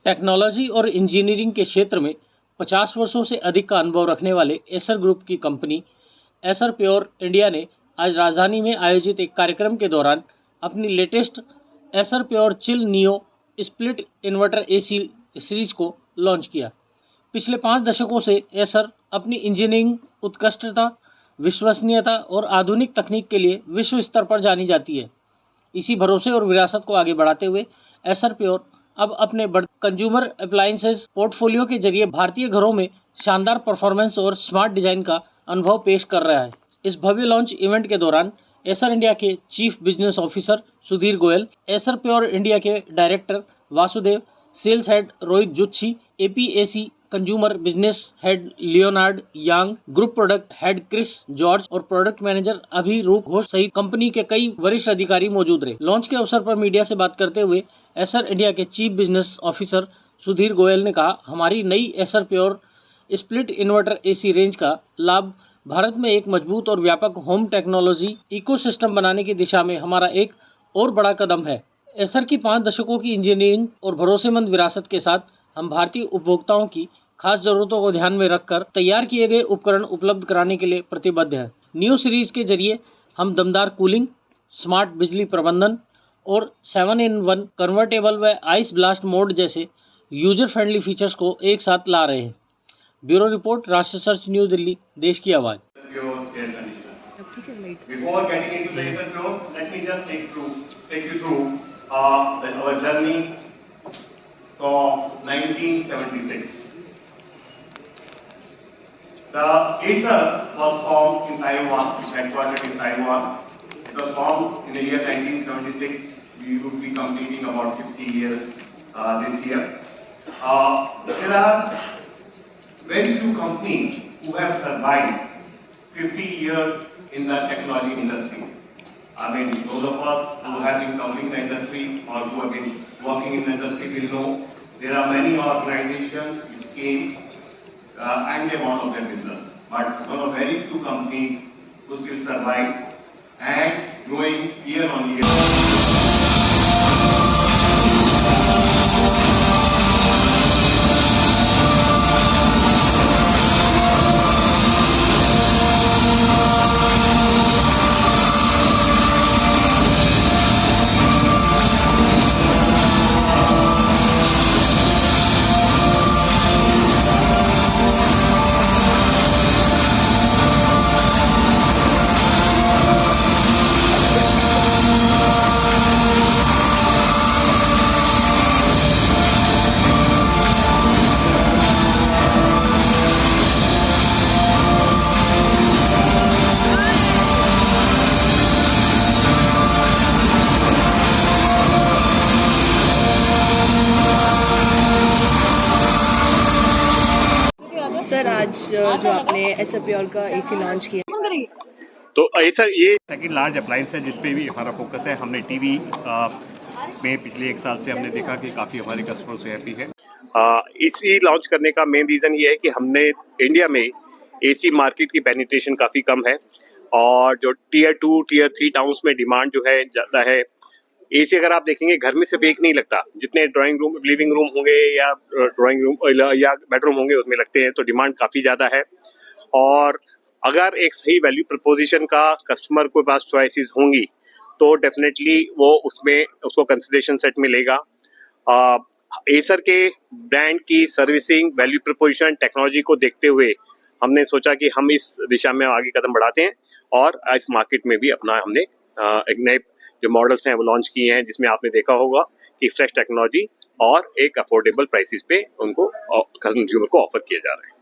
Technology और engineering के क्षेत्र में 50 वर्षों से अधिक का अनुभव रखने वाले एसर ग्रुप की कंपनी एसर प्योर इंडिया ने आज राजधानी में आयोजित एक कार्यक्रम के दौरान अपनी latest Acer pure chill neo split inverter AC series को लॉन्च किया। पिछले 5 दशकों से एसर अपनी इंजीनियरिंग उत्कृष्टता, विश्वसनीयता और आधुनिक तकनीक के लिए विश्व स्तर पर जानी जाती है। इसी भरोसे और विरासत को आगे बढ़ाते हुए एसर प्योर अब अपने कंज्यूमर अप्लायंसेस पोर्टफोलियो के जरिए भारतीय घरों में शानदार परफॉर्मेंस और स्मार्ट डिजाइन का अनुभव पेश कर रहा है। इस भव्य लॉन्च इवेंट के दौरान एसर इंडिया के chief business officer Sudhir Goyal, Acer pure India के director Vasudev, sales head Rohit Juchhi, APAC consumer business head Leonard Yang, group product head Chris George और प्रोडक्ट मैनेजर अभिरूप घोष सहित कंपनी के कई वरिष्ठ अधिकारी मौजूद रहे। लॉन्च के अवसर पर मीडिया से बात करते हुए एसर इंडिया के chief business officer Sudhir Goyal ने कहा, हमारी नई Acer pure split inverter AC range का लाभ भारत में एक मजबूत और व्यापक होम टेक्नोलॉजी इकोसिस्टम बनाने की दिशा में हमारा एक और बड़ा कदम है। एसर की 5 दशकों की इंजीनियरिंग और भरोसेमंद विरासत के साथ हम भारतीय उपभोक्ताओं की खास जरूरतों को ध्यान में रखकर तैयार किए गए उपकरण उपलब्ध कराने के लिए प्रतिबद्ध है। न्यू सीरीज के जरिए हम दमदार कूलिंग, स्मार्ट बिजली प्रबंधन और 7-in-1 कन्वर्टेबल व आइस ब्लास्ट मोड जैसे यूजर फ्रेंडली फीचर्स को एक साथ ला रहे हैं। ब्यूरो रिपोर्ट, राष्ट्र सर्च, न्यू दिल्ली, देश की आवाज़। Before getting into the Acer Pro, let me just take you through our journey from 1976. The Acer was formed in Taiwan, headquartered in Taiwan. It was formed in the year 1976. We would be completing about 50 years this year. There are very few companies who have survived 50 years in the technology industry. I mean, those of us who have been covering the industry or who have been working in the industry will know there are many organizations which came and they went out of their business. But one of very few companies who still survive and growing year on year. Sir, आज जो आपने Acer pure का AC launch किया, तो Acer ये second large appliance है जिसपे भी हमारा फोकस है। हमने टीवी में पिछले 1 साल से हमने देखा कि काफ़ी हमारे कस्टमर्स हैप्पी है। इसी लॉन्च करने का मेन रीज़न ये है कि हमने इंडिया में एसी मार्केट की पेनिट्रेशन काफ़ी कम है और जो टियर 2, टियर 3 टाउन्स में डिमांड जो है ज़्यादा है। एसी अगर आप देखेंगे घर में सिर्फ एक नहीं लगता, जितने ड्राइंग रूम, लिविंग रूम होंगे या ड्राइंग रूम या बेडरूम होंगे उसमें लगते हैं, तो डिमांड काफ़ी ज़्यादा है। और अगर एक सही वैल्यू प्रपोजिशन का कस्टमर के पास चॉइसेस होंगी तो डेफिनेटली वो उसमें उसको कंसिडरेशन सेट में लेगा। एसर के ब्रांड की सर्विसिंग, वैल्यू प्रपोजिशन, टेक्नोलॉजी को देखते हुए हमने सोचा कि हम इस दिशा में आगे कदम बढ़ाते हैं और इस मार्केट में भी अपना हमने एक नए जो मॉडल्स हैं वो लॉन्च किए हैं, जिसमें आपने देखा होगा कि फ्रेश टेक्नोलॉजी और एक अफोर्डेबल प्राइसेस पे उनको कंज्यूमर को ऑफर किया जा रहा है।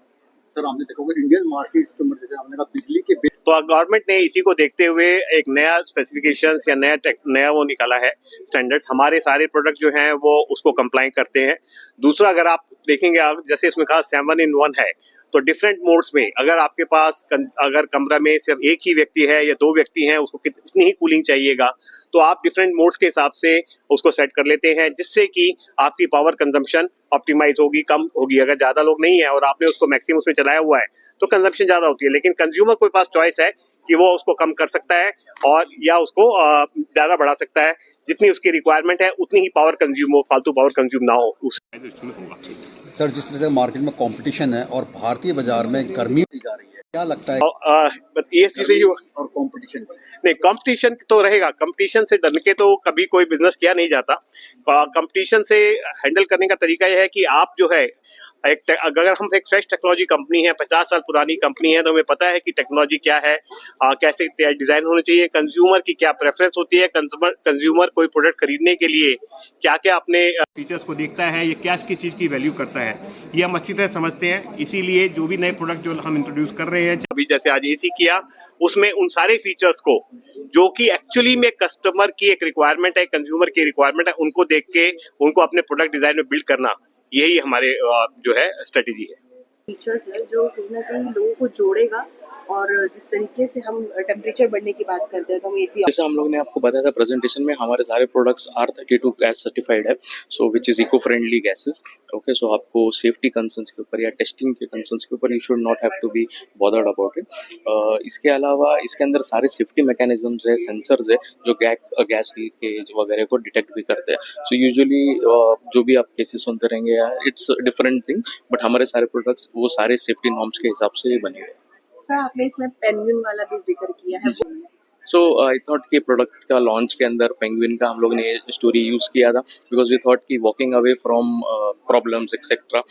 सर, आपने देखा होगा इंडियन मार्केट्स के जैसे आपने कहा बिजली के बिल, तो गवर्नमेंट ने इसी को देखते हुए एक नया स्पेसिफिकेशंस या नया वो निकाला है स्टैंडर्ड। हमारे सारे प्रोडक्ट जो हैं वो उसको कंप्लाई करते हैं। दूसरा, अगर आप देखेंगे जैसे इसमें कहा 7-in-1 है, तो डिफरेंट मोड्स में अगर आपके पास अगर कमरा में सिर्फ एक ही व्यक्ति है या 2 व्यक्ति हैं, उसको कितनी ही कूलिंग चाहिएगा, तो आप डिफरेंट मोड्स के हिसाब से उसको सेट कर लेते हैं, जिससे कि आपकी पावर कंजम्पशन ऑप्टिमाइज होगी, कम होगी। अगर ज़्यादा लोग नहीं है और आपने उसको मैक्सिमम उसमें चलाया हुआ है तो कंजम्पशन ज़्यादा होती है, लेकिन कंज्यूमर के पास चॉइस है कि वो उसको कम कर सकता है और या उसको ज़्यादा बढ़ा सकता है। जितनी उसकी रिक्वायरमेंट है उतनी ही पावर कंज्यूम हो, फालतू पावर कंज्यूम ना हो उस उसमें होगा। सर जिस तरह से मार्केट में कंपटीशन है और भारतीय बाजार में गर्मी दी जा रही है, क्या लगता है ESG से जो और कंपटीशन नहीं, कंपटीशन तो रहेगा। कंपटीशन से डर के तो कभी कोई बिजनेस किया नहीं जाता। कंपटीशन से हैंडल करने का तरीका यह है कि आप जो है अगर हम एक फ्रेश टेक्नोलॉजी कंपनी है, 50 साल पुरानी कंपनी है, तो हमें पता है कि टेक्नोलॉजी क्या है, कैसे डिजाइन होने चाहिए, कंज्यूमर की क्या प्रेफरेंस होती है, कंज्यूमर कोई प्रोडक्ट खरीदने के लिए क्या क्या अपने फीचर्स को देखता है, ये क्या किस चीज की वैल्यू करता है, ये हम अच्छी तरह समझते हैं। इसीलिए जो भी नए प्रोडक्ट जो हम इंट्रोड्यूस कर रहे हैं, अभी जैसे आज AC किया, उसमें उन सारे फीचर्स को जो कि एक्चुअली में कस्टमर की एक रिक्वायरमेंट है, कंज्यूमर की रिक्वायरमेंट है, उनको देख के उनको अपने प्रोडक्ट डिजाइन में बिल्ड करना, यही हमारे जो है स्ट्रेटेजी है। फीचर्स है जो कहीं ना कहीं लोगों को जोड़ेगा, और जिस तरीके से हम टेम्परेचर बढ़ने की बात करते हैं तो हम एसी, जैसे हम लोग ने आपको बताया था प्रेजेंटेशन में, हमारे सारे प्रोडक्ट्स R32 गैस सर्टिफाइड है, so which is eco friendly gases. Okay, so आपको सेफ्टी कंसर्न्स के ऊपर या टेस्टिंग के कंसर्न्स के ऊपर you should not have to be bothered about it. इसके अलावा इसके अंदर सारे सेफ्टी मैकेनिज्म्स है, सेंसर्स है जो गैस लीकेज वगैरह को डिटेक्ट भी करते हैं। सो यूजुअली जो भी आप केसेस सुनते रहेंगे, इट्स डिफरेंट थिंग, बट हमारे सारे प्रोडक्ट्स वो सारे सेफ्टी नॉर्म्स के हिसाब से बने हुए हैं। सर आपने इसमें पेंगुइन वाला भी जिक्र किया है। सो आई थॉट कि प्रोडक्ट का लॉन्च के अंदर पेंगुइन का हम लोग ने स्टोरी यूज़ किया था, बिकॉज वी थॉट कि walking away from problems etcetera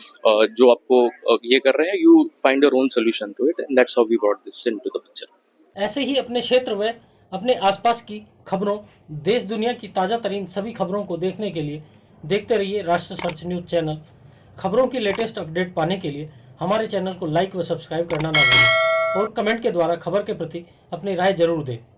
जो आपको ये कर रहे हैं, you find your own solution to it, and that's how we brought this into the picture. ऐसे ही अपने क्षेत्र व अपने आसपास की खबरों, देश दुनिया की ताज़ा तरीन सभी खबरों को देखने के लिए देखते रहिए राष्ट्र सर्च न्यूज़ चैनल। खबरों की लेटेस्ट अपडेट पाने के लिए हमारे चैनल को लाइक व सब्सक्राइब करना ना भूलें और कमेंट के द्वारा खबर के प्रति अपनी राय जरूर दें।